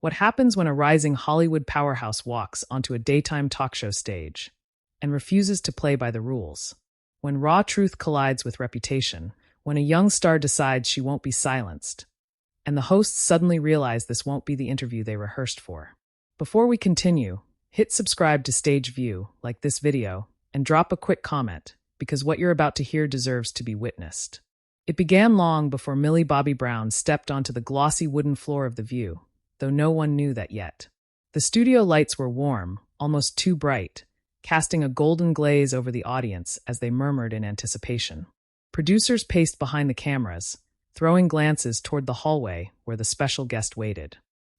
What happens when a rising Hollywood powerhouse walks onto a daytime talk show stage and refuses to play by the rules? When raw truth collides with reputation, when a young star decides she won't be silenced, and the hosts suddenly realize this won't be the interview they rehearsed for. Before we continue, hit subscribe to Stage View, like this video, and drop a quick comment, because what you're about to hear deserves to be witnessed. It began long before Millie Bobby Brown stepped onto the glossy wooden floor of The View, though no one knew that yet. The studio lights were warm, almost too bright, casting a golden glaze over the audience as they murmured in anticipation. Producers paced behind the cameras, throwing glances toward the hallway where the special guest waited.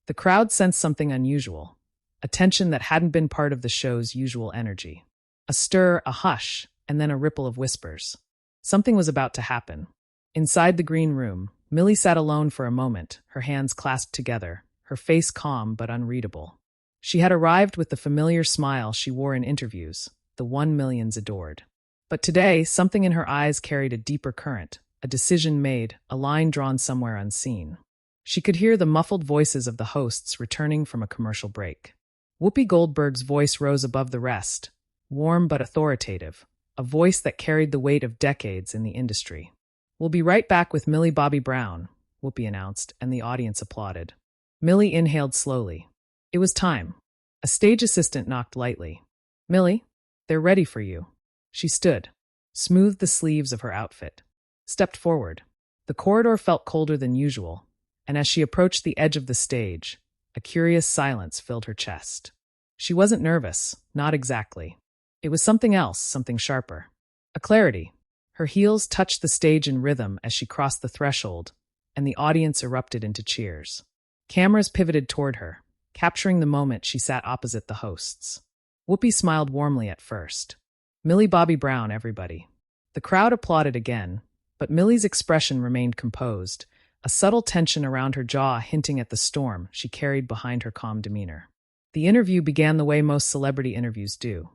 The crowd sensed something unusual, a tension that hadn't been part of the show's usual energy. A stir, a hush, and then a ripple of whispers. Something was about to happen. Inside the green room, Millie sat alone for a moment, her hands clasped together, her face calm but unreadable. She had arrived with the familiar smile she wore in interviews, the one millions adored. But today, something in her eyes carried a deeper current, a decision made, a line drawn somewhere unseen. She could hear the muffled voices of the hosts returning from a commercial break. Whoopi Goldberg's voice rose above the rest, warm but authoritative, a voice that carried the weight of decades in the industry. "We'll be right back with Millie Bobby Brown," Whoopi announced, and the audience applauded. Millie inhaled slowly. It was time. A stage assistant knocked lightly. "Millie, they're ready for you." She stood, smoothed the sleeves of her outfit, stepped forward. The corridor felt colder than usual, and as she approached the edge of the stage, a curious silence filled her chest. She wasn't nervous, not exactly. It was something else, something sharper. A clarity. Her heels touched the stage in rhythm as she crossed the threshold, and the audience erupted into cheers. Cameras pivoted toward her, capturing the moment she sat opposite the hosts. Whoopi smiled warmly at first. "Millie Bobby Brown, everybody." The crowd applauded again, but Millie's expression remained composed, a subtle tension around her jaw hinting at the storm she carried behind her calm demeanor. The interview began the way most celebrity interviews do.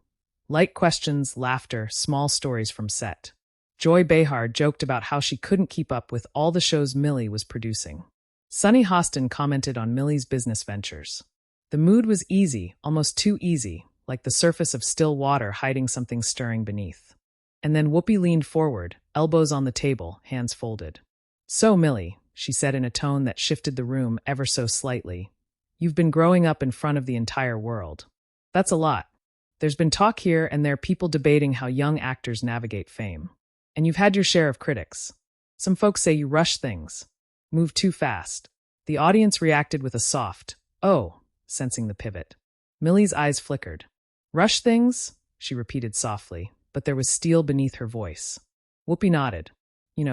Light questions, laughter, small stories from set. Joy Behar joked about how she couldn't keep up with all the shows Millie was producing. Sunny Hostin commented on Millie's business ventures. The mood was easy, almost too easy, like the surface of still water hiding something stirring beneath. And then Whoopi leaned forward, elbows on the table, hands folded. "So, Millie," she said in a tone that shifted the room ever so slightly, "you've been growing up in front of the entire world. That's a lot. There's been talk here and there, people debating how young actors navigate fame. And you've had your share of critics. Some folks say you rush things, move too fast." The audience reacted with a soft, "Oh," sensing the pivot. Millie's eyes flickered. "Rush things?" she repeated softly, but there was steel beneath her voice. Whoopi nodded.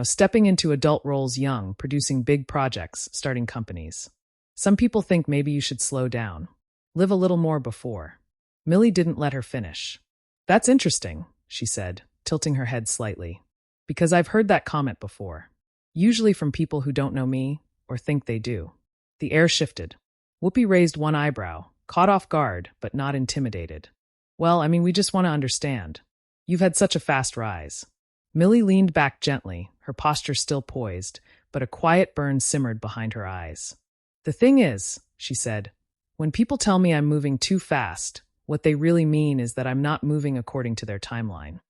Stepping into adult roles young, producing big projects, starting companies. Some people think maybe you should slow down. Live a little more before. Millie didn't let her finish. "That's interesting," she said, tilting her head slightly. "Because I've heard that comment before. Usually from people who don't know me, or think they do." The air shifted. Whoopi raised one eyebrow, caught off guard, but not intimidated. "Well, we just want to understand. You've had such a fast rise." Millie leaned back gently, her posture still poised, but a quiet burn simmered behind her eyes. "The thing is," she said, "when people tell me I'm moving too fast, what they really mean is that I'm not moving according to their timeline."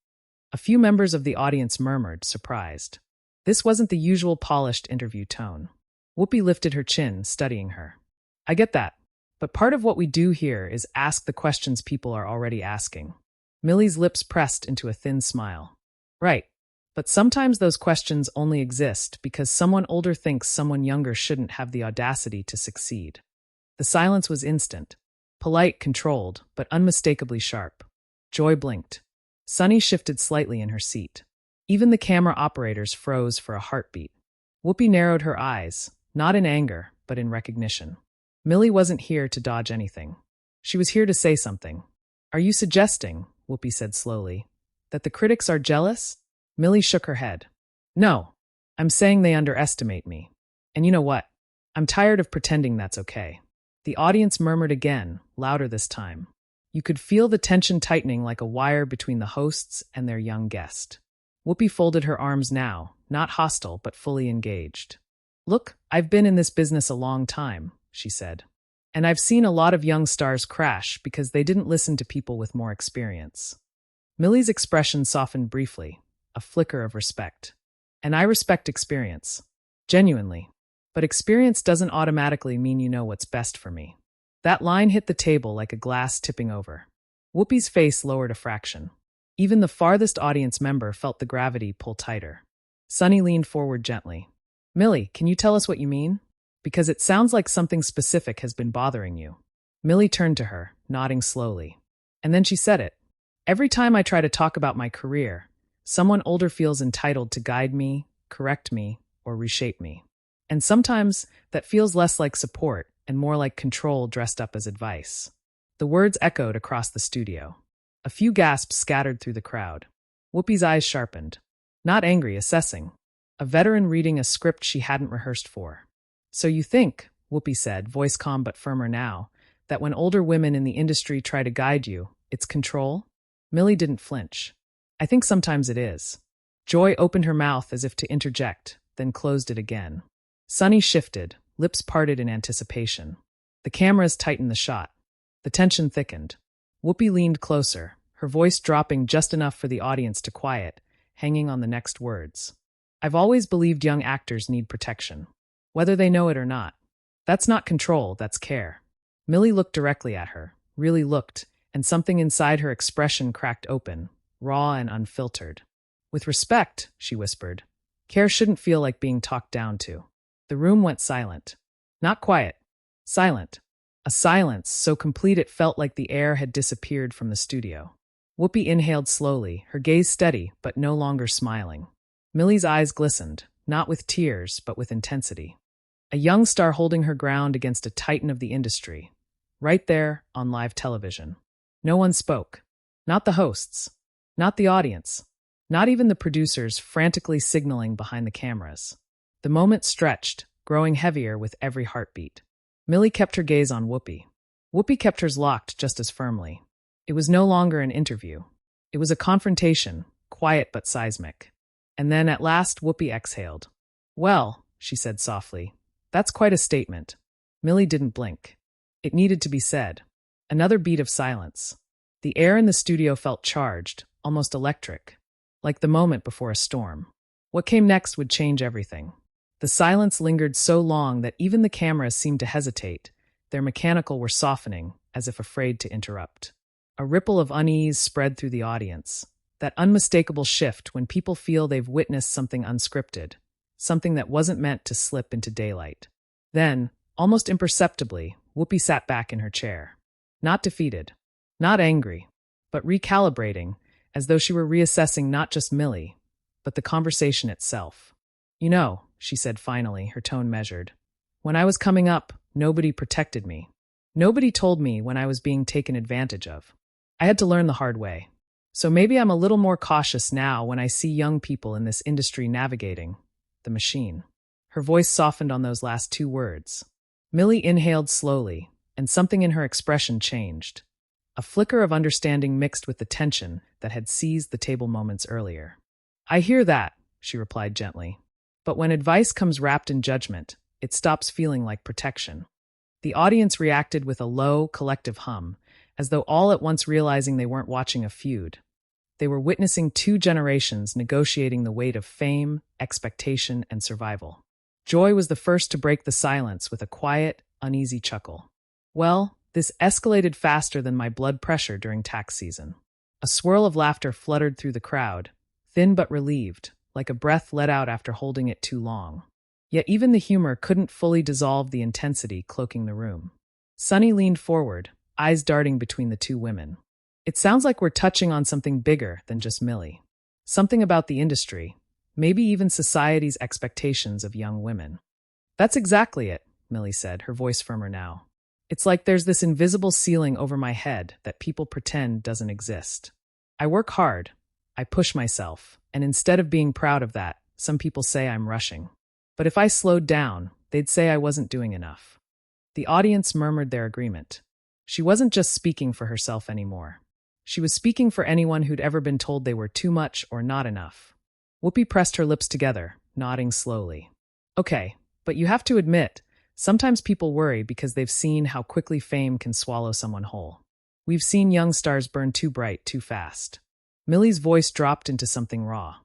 A few members of the audience murmured, surprised. This wasn't the usual polished interview tone. Whoopi lifted her chin, studying her. "I get that, but part of what we do here is ask the questions people are already asking." Millie's lips pressed into a thin smile. "Right, but sometimes those questions only exist because someone older thinks someone younger shouldn't have the audacity to succeed." The silence was instant, polite, controlled, but unmistakably sharp. Joy blinked. Sunny shifted slightly in her seat. Even the camera operators froze for a heartbeat. Whoopi narrowed her eyes, not in anger, but in recognition. Millie wasn't here to dodge anything. She was here to say something. "Are you suggesting," Whoopi said slowly, "that the critics are jealous?" Millie shook her head. "No, I'm saying they underestimate me. And you know what? I'm tired of pretending that's okay." The audience murmured again, louder this time. You could feel the tension tightening like a wire between the hosts and their young guest. Whoopi folded her arms now, not hostile but fully engaged. "Look, I've been in this business a long time," she said. And I've seen a lot of young stars crash because they didn't listen to people with more experience. Millie's expression softened briefly, a flicker of respect. And I respect experience. Genuinely. But experience doesn't automatically mean you know what's best for me. That line hit the table like a glass tipping over. Whoopi's face lowered a fraction. Even the farthest audience member felt the gravity pull tighter. Sunny leaned forward gently. Millie, can you tell us what you mean? Because it sounds like something specific has been bothering you. Millie turned to her, nodding slowly. And then she said it. Every time I try to talk about my career, someone older feels entitled to guide me, correct me, or reshape me. And sometimes that feels less like support and more like control dressed up as advice. The words echoed across the studio. A few gasps scattered through the crowd. Whoopi's eyes sharpened. Not angry, assessing. A veteran reading a script she hadn't rehearsed for. So you think, Whoopi said, voice calm but firmer now, that when older women in the industry try to guide you, it's control? Millie didn't flinch. I think sometimes it is. Joy opened her mouth as if to interject, then closed it again. Sunny shifted, lips parted in anticipation. The cameras tightened the shot. The tension thickened. Whoopi leaned closer, her voice dropping just enough for the audience to quiet, hanging on the next words. I've always believed young actors need protection, whether they know it or not. That's not control, that's care. Millie looked directly at her, really looked, and something inside her expression cracked open, raw and unfiltered. With respect, she whispered, care shouldn't feel like being talked down to. The room went silent. Not quiet. Silent. A silence so complete it felt like the air had disappeared from the studio. Whoopi inhaled slowly, her gaze steady, but no longer smiling. Millie's eyes glistened, not with tears, but with intensity. A young star holding her ground against a titan of the industry. Right there, on live television. No one spoke. Not the hosts. Not the audience. Not even the producers frantically signaling behind the cameras. The moment stretched, growing heavier with every heartbeat. Millie kept her gaze on Whoopi. Whoopi kept hers locked just as firmly. It was no longer an interview. It was a confrontation, quiet but seismic. And then at last Whoopi exhaled. Well, she said softly, that's quite a statement. Millie didn't blink. It needed to be said. Another beat of silence. The air in the studio felt charged, almost electric, like the moment before a storm. What came next would change everything. The silence lingered so long that even the cameras seemed to hesitate. Their mechanical were softening, as if afraid to interrupt. A ripple of unease spread through the audience. That unmistakable shift when people feel they've witnessed something unscripted, something that wasn't meant to slip into daylight. Then, almost imperceptibly, Whoopi sat back in her chair. Not defeated, not angry, but recalibrating, as though she were reassessing not just Millie, but the conversation itself. You know, she said finally, her tone measured. When I was coming up, nobody protected me. Nobody told me when I was being taken advantage of. I had to learn the hard way. So maybe I'm a little more cautious now when I see young people in this industry navigating the machine. Her voice softened on those last two words. Millie inhaled slowly, and something in her expression changed. A flicker of understanding mixed with the tension that had seized the table moments earlier. I hear that, she replied gently. But when advice comes wrapped in judgment, it stops feeling like protection. The audience reacted with a low, collective hum, as though all at once realizing they weren't watching a feud. They were witnessing two generations negotiating the weight of fame, expectation, and survival. Joy was the first to break the silence with a quiet, uneasy chuckle. Well, this escalated faster than my blood pressure during tax season. A swirl of laughter fluttered through the crowd, thin but relieved, like a breath let out after holding it too long. Yet even the humor couldn't fully dissolve the intensity cloaking the room. Sunny leaned forward, eyes darting between the two women. It sounds like we're touching on something bigger than just Millie. Something about the industry, maybe even society's expectations of young women. That's exactly it, Millie said, her voice firmer now. It's like there's this invisible ceiling over my head that people pretend doesn't exist. I work hard, I push myself, and instead of being proud of that, some people say I'm rushing. But if I slowed down, they'd say I wasn't doing enough. The audience murmured their agreement. She wasn't just speaking for herself anymore. She was speaking for anyone who'd ever been told they were too much or not enough. Whoopi pressed her lips together, nodding slowly. Okay, but you have to admit, Sometimes people worry because they've seen how quickly fame can swallow someone whole. We've seen young stars burn too bright, too fast. Millie's voice dropped into something raw.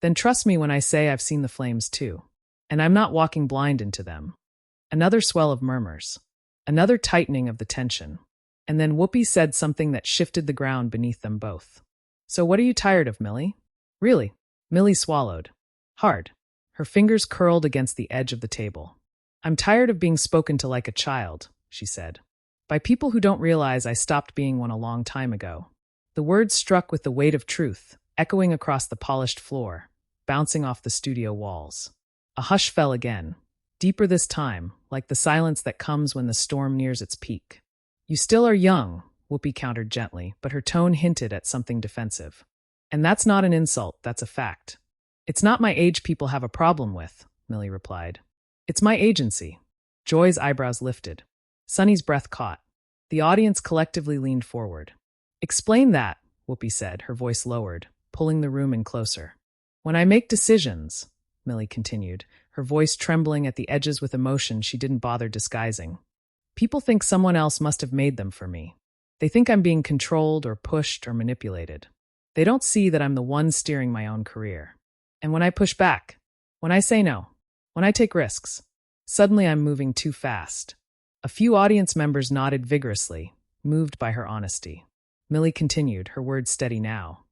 Then trust me when I say I've seen the flames too. And I'm not walking blind into them. Another swell of murmurs. Another tightening of the tension. And then Whoopi said something that shifted the ground beneath them both. So what are you tired of, Millie? Really? Millie swallowed. Hard. Her fingers curled against the edge of the table. I'm tired of being spoken to like a child, she said. By people who don't realize I stopped being one a long time ago. The words struck with the weight of truth, echoing across the polished floor, bouncing off the studio walls. A hush fell again, deeper this time, like the silence that comes when the storm nears its peak. You still are young, Whoopi countered gently, but her tone hinted at something defensive. And that's not an insult, that's a fact. It's not my age people have a problem with, Millie replied. It's my agency. Joy's eyebrows lifted. Sunny's breath caught. The audience collectively leaned forward. Explain that, Whoopi said, her voice lowered, pulling the room in closer. When I make decisions, Millie continued, her voice trembling at the edges with emotion she didn't bother disguising. People think someone else must have made them for me. They think I'm being controlled or pushed or manipulated. They don't see that I'm the one steering my own career. And when I push back, when I say no, when I take risks, suddenly I'm moving too fast. A few audience members nodded vigorously, moved by her honesty. Millie continued, her words steady now.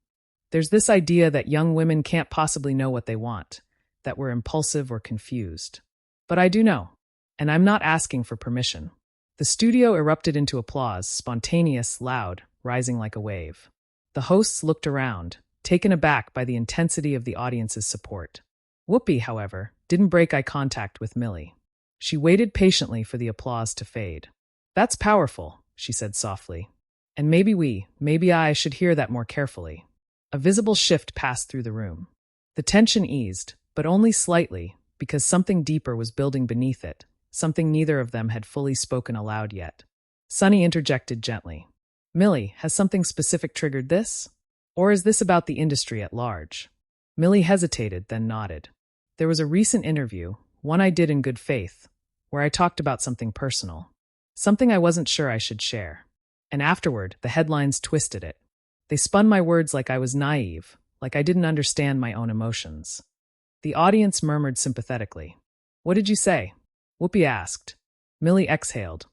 There's this idea that young women can't possibly know what they want, that we're impulsive or confused. But I do know, and I'm not asking for permission. The studio erupted into applause, spontaneous, loud, rising like a wave. The hosts looked around, taken aback by the intensity of the audience's support. Whoopi, however, didn't break eye contact with Millie. She waited patiently for the applause to fade. That's powerful, she said softly. And maybe I should hear that more carefully. A visible shift passed through the room. The tension eased, but only slightly, because something deeper was building beneath it, something neither of them had fully spoken aloud yet. Sunny interjected gently. Millie, has something specific triggered this? Or is this about the industry at large? Millie hesitated, then nodded. There was a recent interview, one I did in good faith, where I talked about something personal. Something I wasn't sure I should share. And afterward, the headlines twisted it. They spun my words like I was naive, like I didn't understand my own emotions. The audience murmured sympathetically. What did you say? Whoopi asked. Millie exhaled.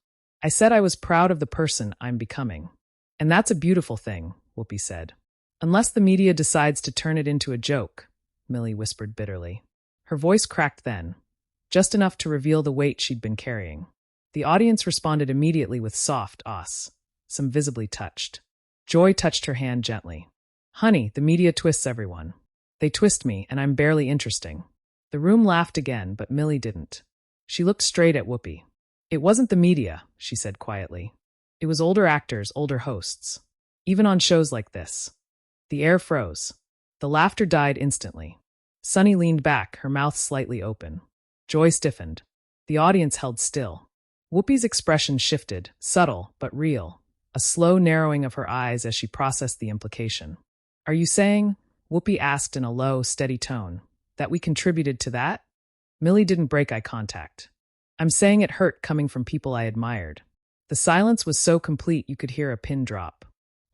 I said I was proud of the person I'm becoming. And that's a beautiful thing, Whoopi said. Unless the media decides to turn it into a joke, Millie whispered bitterly. Her voice cracked then, just enough to reveal the weight she'd been carrying. The audience responded immediately with soft ahs, some visibly touched. Joy touched her hand gently. Honey, the media twists everyone. They twist me, and I'm barely interesting. The room laughed again, but Millie didn't. She looked straight at Whoopi. It wasn't the media, she said quietly. It was older actors, older hosts. Even on shows like this. The air froze. The laughter died instantly. Sunny leaned back, her mouth slightly open. Joy stiffened. The audience held still. Whoopi's expression shifted, subtle but real, a slow narrowing of her eyes as she processed the implication. Are you saying, Whoopi asked in a low, steady tone, that we contributed to that? Millie didn't break eye contact. I'm saying it hurt coming from people I admired. The silence was so complete you could hear a pin drop.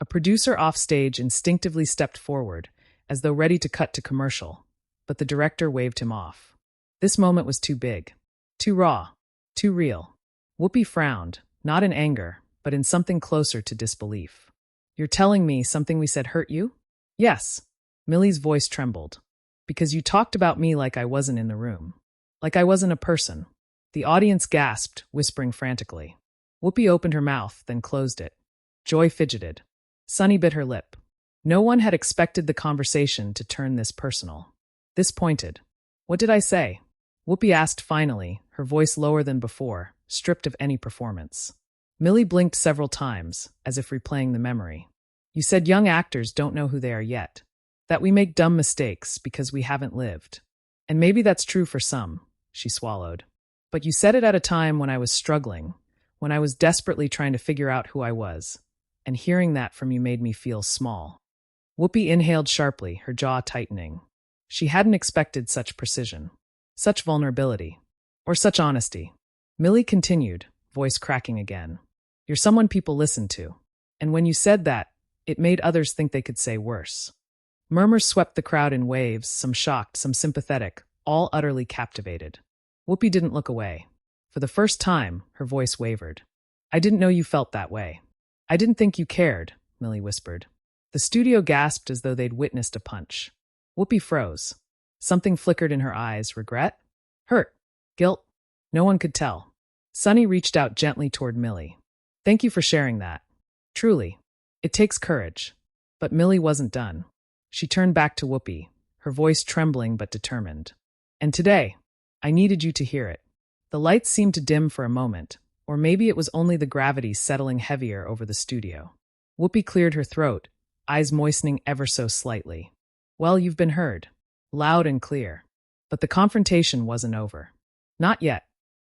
A producer offstage instinctively stepped forward, as though ready to cut to commercial, but the director waved him off. This moment was too big, too raw, too real. Whoopi frowned, not in anger, but in something closer to disbelief. You're telling me something we said hurt you? Yes. Millie's voice trembled. Because you talked about me like I wasn't in the room. Like I wasn't a person. The audience gasped, whispering frantically. Whoopi opened her mouth, then closed it. Joy fidgeted. Sunny bit her lip. No one had expected the conversation to turn this personal. This pointed. What did I say? Whoopi asked finally, her voice lower than before, stripped of any performance. Millie blinked several times, as if replaying the memory. You said young actors don't know who they are yet. That we make dumb mistakes because we haven't lived. And maybe that's true for some, she swallowed. But you said it at a time when I was struggling, when I was desperately trying to figure out who I was. And hearing that from you made me feel small. Whoopi inhaled sharply, her jaw tightening. She hadn't expected such precision, such vulnerability, or such honesty. Millie continued, voice cracking again. You're someone people listen to. And when you said that, it made others think they could say worse. Murmurs swept the crowd in waves, some shocked, some sympathetic, all utterly captivated. Whoopi didn't look away. For the first time, her voice wavered. I didn't know you felt that way. I didn't think you cared, Millie whispered. The studio gasped as though they'd witnessed a punch. Whoopi froze. Something flickered in her eyes. Regret? Hurt? Guilt? No one could tell. Sunny reached out gently toward Millie. Thank you for sharing that. Truly. It takes courage. But Millie wasn't done. She turned back to Whoopi, her voice trembling but determined. And today, I needed you to hear it. The lights seemed to dim for a moment, or maybe it was only the gravity settling heavier over the studio. Whoopi cleared her throat, eyes moistening ever so slightly. Well, you've been heard. Loud and clear. But the confrontation wasn't over. Not yet.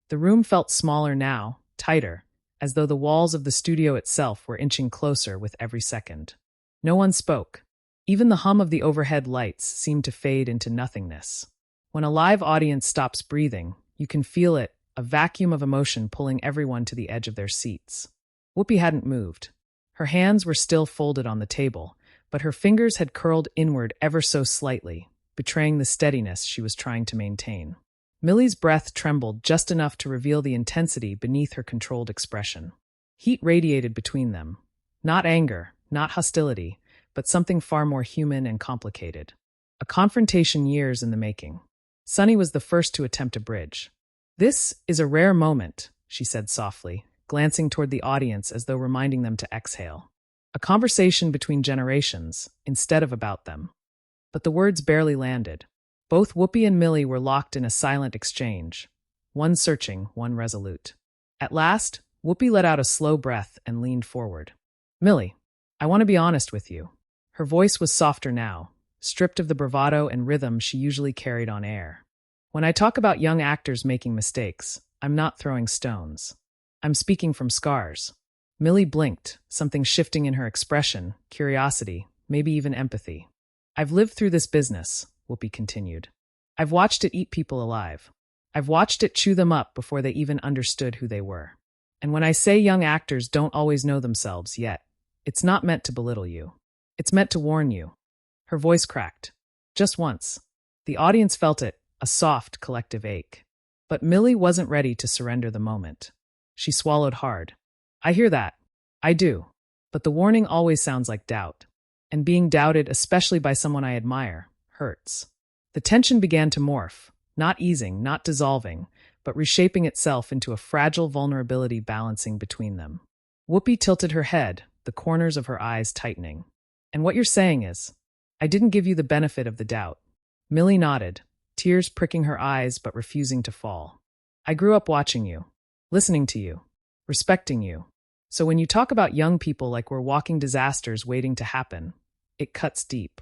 The room felt smaller now, tighter, as though the walls of the studio itself were inching closer with every second. No one spoke. Even the hum of the overhead lights seemed to fade into nothingness. When a live audience stops breathing, you can feel it, a vacuum of emotion pulling everyone to the edge of their seats. Whoopi hadn't moved. Her hands were still folded on the table, but her fingers had curled inward ever so slightly, betraying the steadiness she was trying to maintain. Millie's breath trembled just enough to reveal the intensity beneath her controlled expression. Heat radiated between them. Not anger, not hostility, but something far more human and complicated. A confrontation years in the making. Sunny was the first to attempt a bridge. This is a rare moment, she said softly, glancing toward the audience as though reminding them to exhale. A conversation between generations, instead of about them. But the words barely landed. Both Whoopi and Millie were locked in a silent exchange, one searching, one resolute. At last, Whoopi let out a slow breath and leaned forward. Millie, I want to be honest with you. Her voice was softer now, stripped of the bravado and rhythm she usually carried on air. When I talk about young actors making mistakes, I'm not throwing stones. I'm speaking from scars. Millie blinked, something shifting in her expression, curiosity, maybe even empathy. I've lived through this business, Whoopi continued. I've watched it eat people alive. I've watched it chew them up before they even understood who they were. And when I say young actors don't always know themselves yet, it's not meant to belittle you. It's meant to warn you. Her voice cracked. Just once. The audience felt it, a soft, collective ache. But Millie wasn't ready to surrender the moment. She swallowed hard. I hear that. I do. But the warning always sounds like doubt. And being doubted, especially by someone I admire, hurts. The tension began to morph, not easing, not dissolving, but reshaping itself into a fragile vulnerability balancing between them. Whoopi tilted her head, the corners of her eyes tightening. And what you're saying is, I didn't give you the benefit of the doubt. Millie nodded, tears pricking her eyes but refusing to fall. I grew up watching you, listening to you, respecting you. So when you talk about young people like we're walking disasters waiting to happen, it cuts deep.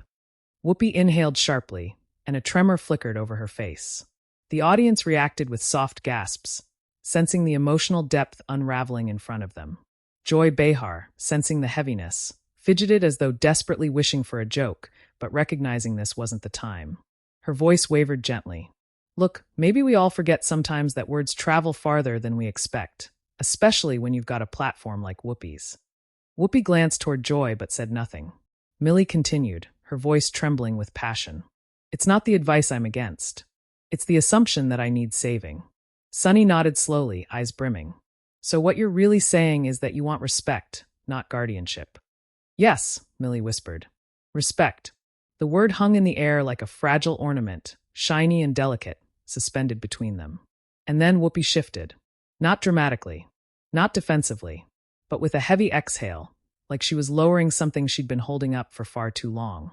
Whoopi inhaled sharply, and a tremor flickered over her face. The audience reacted with soft gasps, sensing the emotional depth unraveling in front of them. Joy Behar, sensing the heaviness, fidgeted as though desperately wishing for a joke, but recognizing this wasn't the time. Her voice wavered gently. Look, maybe we all forget sometimes that words travel farther than we expect, especially when you've got a platform like Whoopi's. Whoopi glanced toward Joy but said nothing. Millie continued, her voice trembling with passion. It's not the advice I'm against. It's the assumption that I need saving. Sunny nodded slowly, eyes brimming. So what you're really saying is that you want respect, not guardianship. Yes, Millie whispered. Respect. The word hung in the air like a fragile ornament, shiny and delicate, suspended between them. And then Whoopi shifted. Not dramatically, not defensively, but with a heavy exhale, like she was lowering something she'd been holding up for far too long.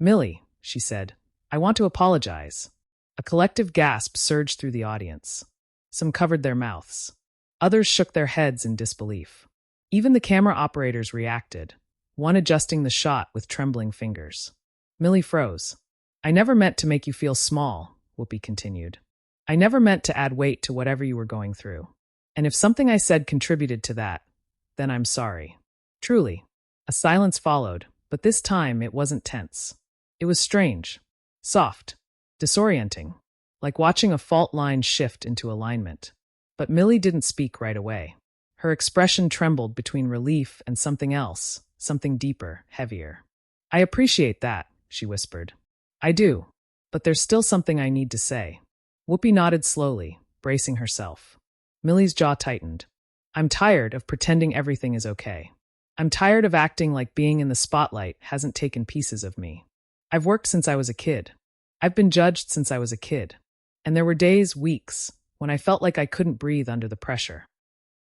Millie, she said, I want to apologize. A collective gasp surged through the audience. Some covered their mouths. Others shook their heads in disbelief. Even the camera operators reacted, one adjusting the shot with trembling fingers. Millie froze. I never meant to make you feel small, Whoopi continued. I never meant to add weight to whatever you were going through. And if something I said contributed to that, then I'm sorry. Truly. A silence followed, but this time it wasn't tense. It was strange, soft, disorienting, like watching a fault line shift into alignment. But Millie didn't speak right away. Her expression trembled between relief and something else, something deeper, heavier. "I appreciate that," she whispered. "I do. But there's still something I need to say." Whoopi nodded slowly, bracing herself. Millie's jaw tightened. "I'm tired of pretending everything is okay. I'm tired of acting like being in the spotlight hasn't taken pieces of me. I've worked since I was a kid. I've been judged since I was a kid. And there were days, weeks, when I felt like I couldn't breathe under the pressure."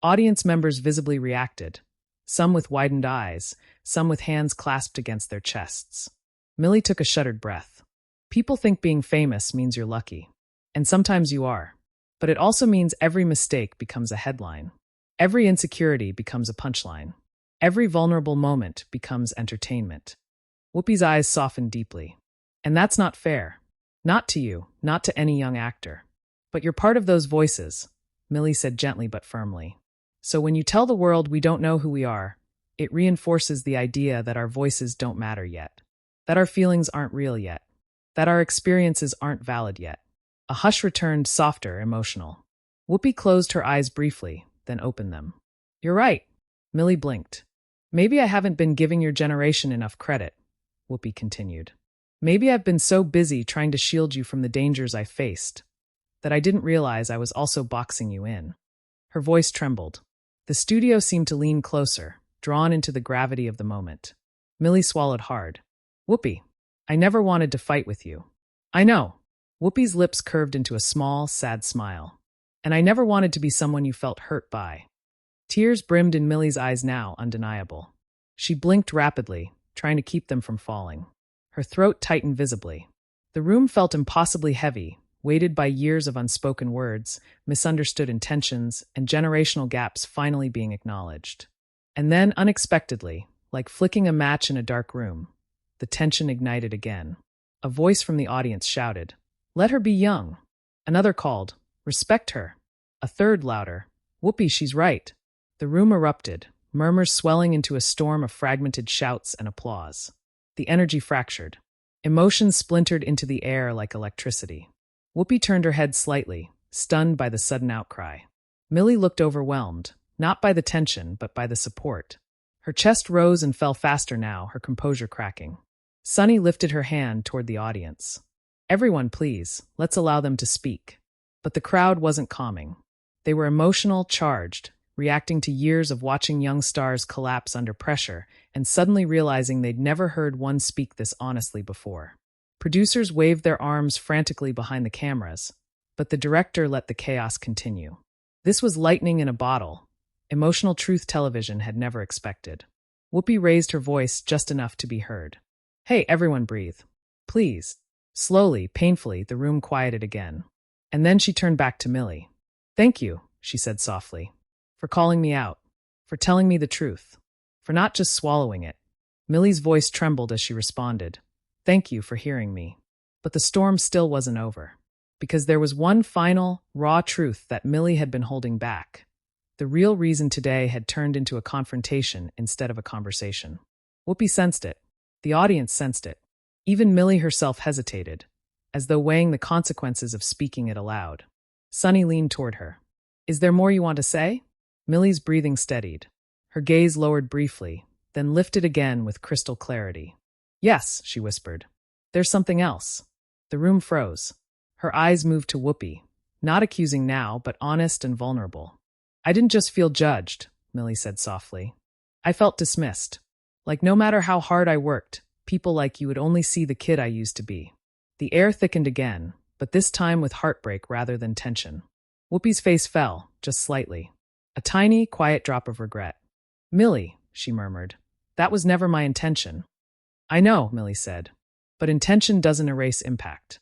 Audience members visibly reacted, some with widened eyes, some with hands clasped against their chests. Millie took a shuddered breath. People think being famous means you're lucky. And sometimes you are. But it also means every mistake becomes a headline. Every insecurity becomes a punchline. Every vulnerable moment becomes entertainment. Whoopi's eyes softened deeply. "And that's not fair. Not to you, not to any young actor. But you're part of those voices," Millie said gently but firmly. "So when you tell the world we don't know who we are, it reinforces the idea that our voices don't matter yet, that our feelings aren't real yet, that our experiences aren't valid yet." A hush returned, softer, emotional. Whoopi closed her eyes briefly, then opened them. "You're right," Millie blinked. "Maybe I haven't been giving your generation enough credit," Whoopi continued. "Maybe I've been so busy trying to shield you from the dangers I faced that I didn't realize I was also boxing you in." Her voice trembled. The studio seemed to lean closer, drawn into the gravity of the moment. Millie swallowed hard. "Whoopi, I never wanted to fight with you." "I know." Whoopi's lips curved into a small, sad smile. "And I never wanted to be someone you felt hurt by." Tears brimmed in Millie's eyes now, undeniable. She blinked rapidly, trying to keep them from falling. Her throat tightened visibly. The room felt impossibly heavy, weighted by years of unspoken words, misunderstood intentions, and generational gaps finally being acknowledged. And then, unexpectedly, like flicking a match in a dark room, the tension ignited again. A voice from the audience shouted, "Let her be young." Another called, "Respect her." A third, louder, "Whoopi, she's right." The room erupted, murmurs swelling into a storm of fragmented shouts and applause. The energy fractured. Emotions splintered into the air like electricity. Whoopi turned her head slightly, stunned by the sudden outcry. Millie looked overwhelmed, not by the tension, but by the support. Her chest rose and fell faster now, her composure cracking. Sunny lifted her hand toward the audience. "Everyone, please, let's allow them to speak." But the crowd wasn't calming. They were emotional, charged, reacting to years of watching young stars collapse under pressure and suddenly realizing they'd never heard one speak this honestly before. Producers waved their arms frantically behind the cameras, but the director let the chaos continue. This was lightning in a bottle. Emotional truth television had never expected. Whoopi raised her voice just enough to be heard. "Hey, everyone, breathe. Please." Slowly, painfully, the room quieted again. And then she turned back to Millie. "Thank you," she said softly, "for calling me out, for telling me the truth, for not just swallowing it." Millie's voice trembled as she responded, "Thank you for hearing me." But the storm still wasn't over, because there was one final, raw truth that Millie had been holding back. The real reason today had turned into a confrontation instead of a conversation. Whoopi sensed it. The audience sensed it. Even Millie herself hesitated, as though weighing the consequences of speaking it aloud. Sunny leaned toward her. "Is there more you want to say?" Millie's breathing steadied. Her gaze lowered briefly, then lifted again with crystal clarity. "Yes," she whispered. "There's something else." The room froze. Her eyes moved to Whoopi, not accusing now, but honest and vulnerable. "I didn't just feel judged," Millie said softly. "I felt dismissed. Like no matter how hard I worked, people like you would only see the kid I used to be." The air thickened again, but this time with heartbreak rather than tension. Whoopi's face fell, just slightly. A tiny, quiet drop of regret. "Millie," she murmured, "that was never my intention." "I know," Millie said, "but intention doesn't erase impact."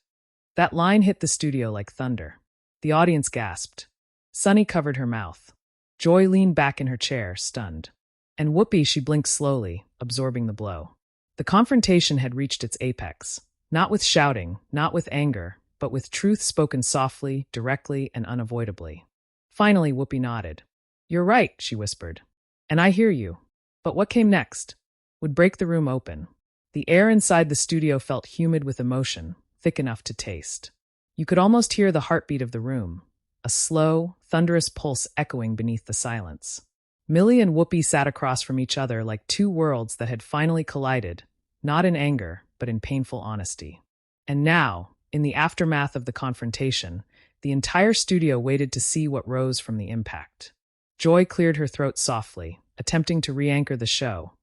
That line hit the studio like thunder. The audience gasped. Sunny covered her mouth. Joy leaned back in her chair, stunned. And Whoopi, she blinked slowly, absorbing the blow. The confrontation had reached its apex. Not with shouting, not with anger, but with truth spoken softly, directly, and unavoidably. Finally, Whoopi nodded. "You're right," she whispered. "And I hear you. But what came next?" Would break the room open. The air inside the studio felt humid with emotion, thick enough to taste. You could almost hear the heartbeat of the room, a slow, thunderous pulse echoing beneath the silence. Millie and Whoopi sat across from each other like two worlds that had finally collided, not in anger, but in painful honesty. And now, in the aftermath of the confrontation, the entire studio waited to see what rose from the impact. Joy cleared her throat softly, attempting to re-anchor the show,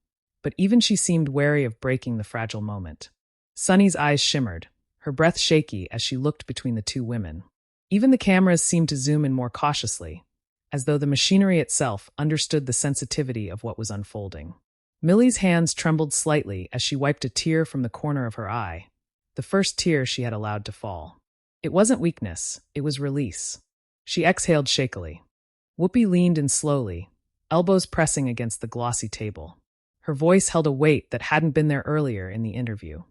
but even she seemed wary of breaking the fragile moment. Sunny's eyes shimmered, her breath shaky as she looked between the two women. Even the cameras seemed to zoom in more cautiously, as though the machinery itself understood the sensitivity of what was unfolding. Millie's hands trembled slightly as she wiped a tear from the corner of her eye, the first tear she had allowed to fall. It wasn't weakness, it was release. She exhaled shakily. Whoopi leaned in slowly, elbows pressing against the glossy table. Her voice held a weight that hadn't been there earlier in the interview.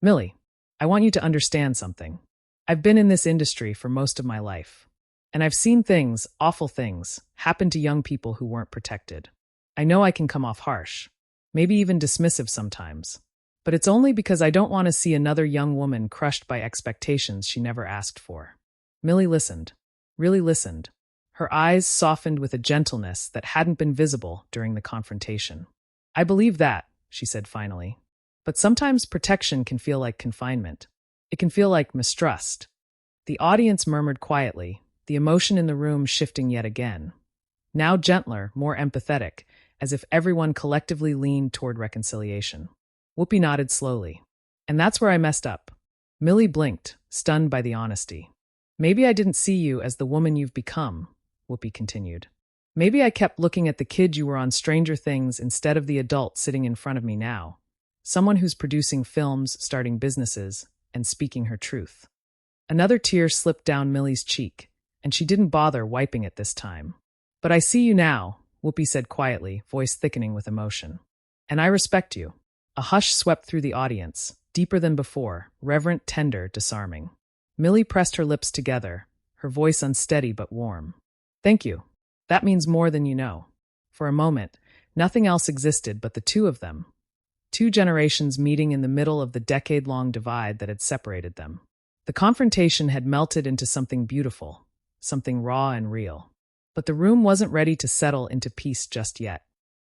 Millie, I want you to understand something. I've been in this industry for most of my life, and I've seen things, awful things, happen to young people who weren't protected. I know I can come off harsh, maybe even dismissive sometimes, but it's only because I don't want to see another young woman crushed by expectations she never asked for. Millie listened, really listened. Her eyes softened with a gentleness that hadn't been visible during the confrontation. I believe that, she said finally. But sometimes protection can feel like confinement. It can feel like mistrust. The audience murmured quietly, the emotion in the room shifting yet again. Now gentler, more empathetic, as if everyone collectively leaned toward reconciliation. Whoopi nodded slowly. And that's where I messed up. Millie blinked, stunned by the honesty. Maybe I didn't see you as the woman you've become, Whoopi continued. Maybe I kept looking at the kid you were on Stranger Things instead of the adult sitting in front of me now. Someone who's producing films, starting businesses, and speaking her truth. Another tear slipped down Millie's cheek, and she didn't bother wiping it this time. But I see you now, Whoopi said quietly, voice thickening with emotion. And I respect you. A hush swept through the audience, deeper than before, reverent, tender, disarming. Millie pressed her lips together, her voice unsteady but warm. Thank you. That means more than you know. For a moment, nothing else existed but the two of them. Two generations meeting in the middle of the decade-long divide that had separated them. The confrontation had melted into something beautiful, something raw and real. But the room wasn't ready to settle into peace just yet.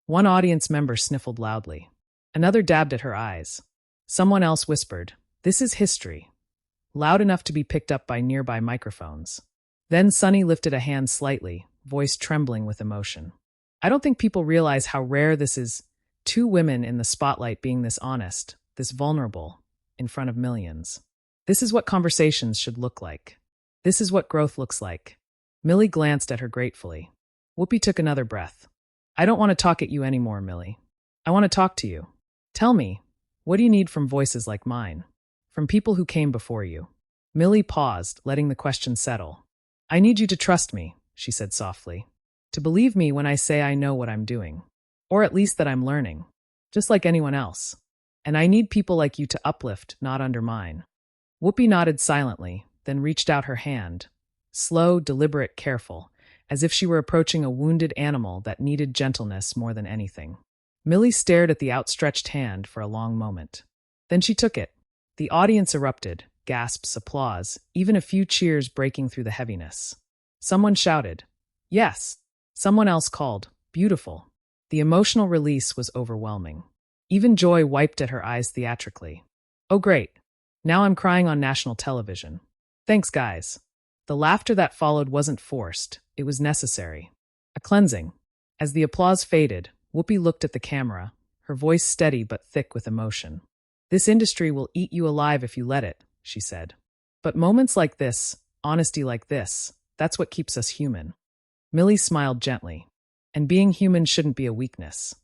One audience member sniffled loudly. Another dabbed at her eyes. Someone else whispered, "This is history," loud enough to be picked up by nearby microphones. Then Sunny lifted a hand slightly, voice trembling with emotion. I don't think people realize how rare this is. Two women in the spotlight being this honest, this vulnerable, in front of millions. This is what conversations should look like. This is what growth looks like. Millie glanced at her gratefully. Whoopi took another breath. I don't want to talk at you anymore, Millie. I want to talk to you. Tell me, what do you need from voices like mine? From people who came before you? Millie paused, letting the question settle. I need you to trust me, she said softly. To believe me when I say I know what I'm doing. Or at least that I'm learning. Just like anyone else. And I need people like you to uplift, not undermine. Whoopi nodded silently, then reached out her hand. Slow, deliberate, careful, as if she were approaching a wounded animal that needed gentleness more than anything. Millie stared at the outstretched hand for a long moment. Then she took it. The audience erupted, gasps, applause, even a few cheers breaking through the heaviness. Someone shouted, "Yes." Someone else called, "Beautiful." The emotional release was overwhelming. Even Joy wiped at her eyes theatrically. Oh great. Now I'm crying on national television. Thanks, guys. The laughter that followed wasn't forced, it was necessary. A cleansing. As the applause faded, Whoopi looked at the camera, her voice steady but thick with emotion. This industry will eat you alive if you let it, she said. But moments like this, honesty like this, that's what keeps us human. Millie smiled gently. And being human shouldn't be a weakness.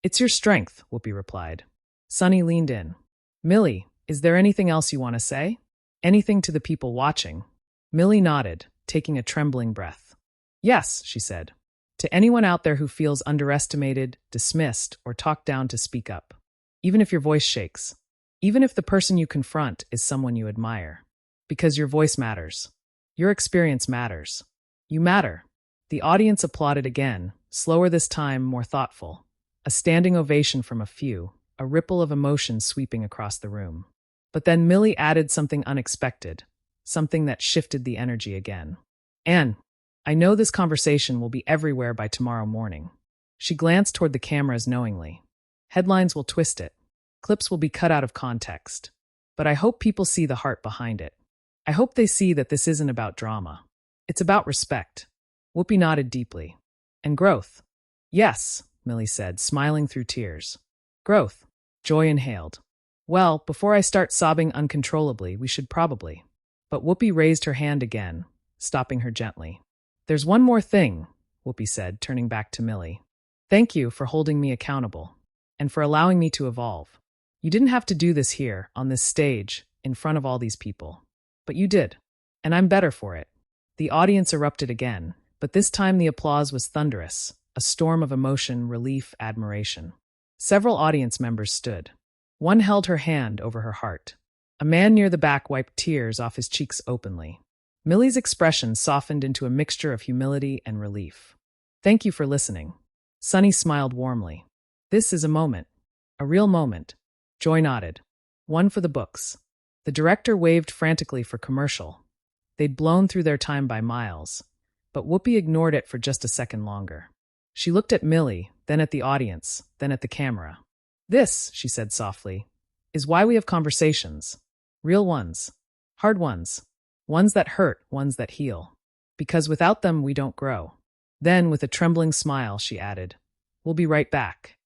It's your strength, Whoopi replied. Sunny leaned in. Millie, is there anything else you want to say? Anything to the people watching? Millie nodded, taking a trembling breath. Yes, she said. To anyone out there who feels underestimated, dismissed, or talked down to speak up. Even if your voice shakes. Even if the person you confront is someone you admire. Because your voice matters. Your experience matters. You matter. The audience applauded again, slower this time, more thoughtful. A standing ovation from a few, a ripple of emotion sweeping across the room. But then Millie added something unexpected, something that shifted the energy again. And I know this conversation will be everywhere by tomorrow morning. She glanced toward the cameras knowingly. Headlines will twist it. Clips will be cut out of context. But I hope people see the heart behind it. I hope they see that this isn't about drama. It's about respect. Whoopi nodded deeply. And growth. Yes, Millie said, smiling through tears. Growth. Joy inhaled. Well, before I start sobbing uncontrollably, we should probably. But Whoopi raised her hand again, stopping her gently. There's one more thing, Whoopi said, turning back to Millie. Thank you for holding me accountable, and for allowing me to evolve. You didn't have to do this here, on this stage, in front of all these people. But you did, and I'm better for it. The audience erupted again, but this time the applause was thunderous, a storm of emotion, relief, admiration. Several audience members stood. One held her hand over her heart. A man near the back wiped tears off his cheeks openly. Millie's expression softened into a mixture of humility and relief. Thank you for listening. Sunny smiled warmly. This is a moment. A real moment. Joy nodded. One for the books. The director waved frantically for commercial. They'd blown through their time by miles, but Whoopi ignored it for just a second longer. She looked at Millie, then at the audience, then at the camera. This, she said softly, is why we have conversations. Real ones. Hard ones. Ones that hurt, ones that heal. Because without them, we don't grow. Then, with a trembling smile, she added, We'll be right back.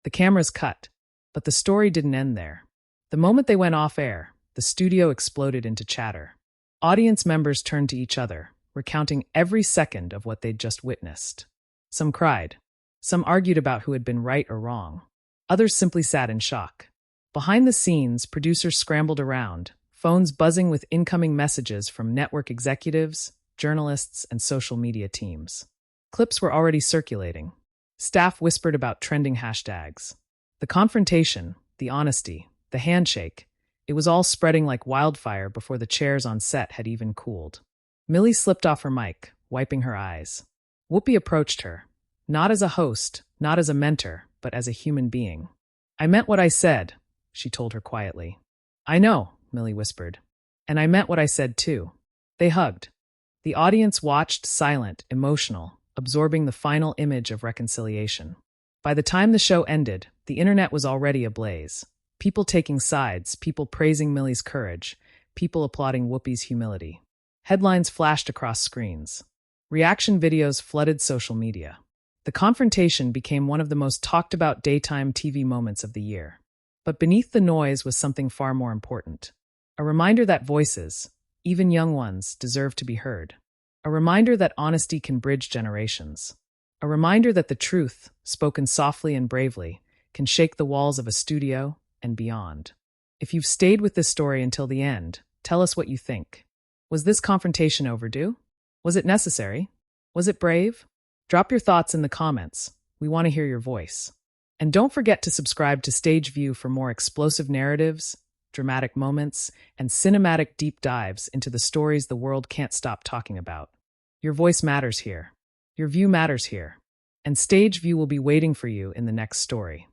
The cameras cut, but the story didn't end there. The moment they went off air, the studio exploded into chatter. Audience members turned to each other, recounting every second of what they'd just witnessed. Some cried. Some argued about who had been right or wrong. Others simply sat in shock. Behind the scenes, producers scrambled around, phones buzzing with incoming messages from network executives, journalists, and social media teams. Clips were already circulating. Staff whispered about trending hashtags. The confrontation, the honesty, the handshake, it was all spreading like wildfire before the chairs on set had even cooled. Millie slipped off her mic, wiping her eyes. Whoopi approached her, not as a host, not as a mentor, but as a human being. I meant what I said, she told her quietly. I know, Millie whispered. And I meant what I said too. They hugged. The audience watched, silent, emotional, absorbing the final image of reconciliation. By the time the show ended, the internet was already ablaze. People taking sides, people praising Millie's courage, people applauding Whoopi's humility. Headlines flashed across screens. Reaction videos flooded social media. The confrontation became one of the most talked-about daytime TV moments of the year. But beneath the noise was something far more important. A reminder that voices, even young ones, deserve to be heard. A reminder that honesty can bridge generations. A reminder that the truth, spoken softly and bravely, can shake the walls of a studio and beyond. If you've stayed with this story until the end, tell us what you think. Was this confrontation overdue? Was it necessary? Was it brave? Drop your thoughts in the comments. We want to hear your voice. And don't forget to subscribe to Stage View for more explosive narratives, dramatic moments, and cinematic deep dives into the stories the world can't stop talking about. Your voice matters here. Your view matters here. And Stage View will be waiting for you in the next story.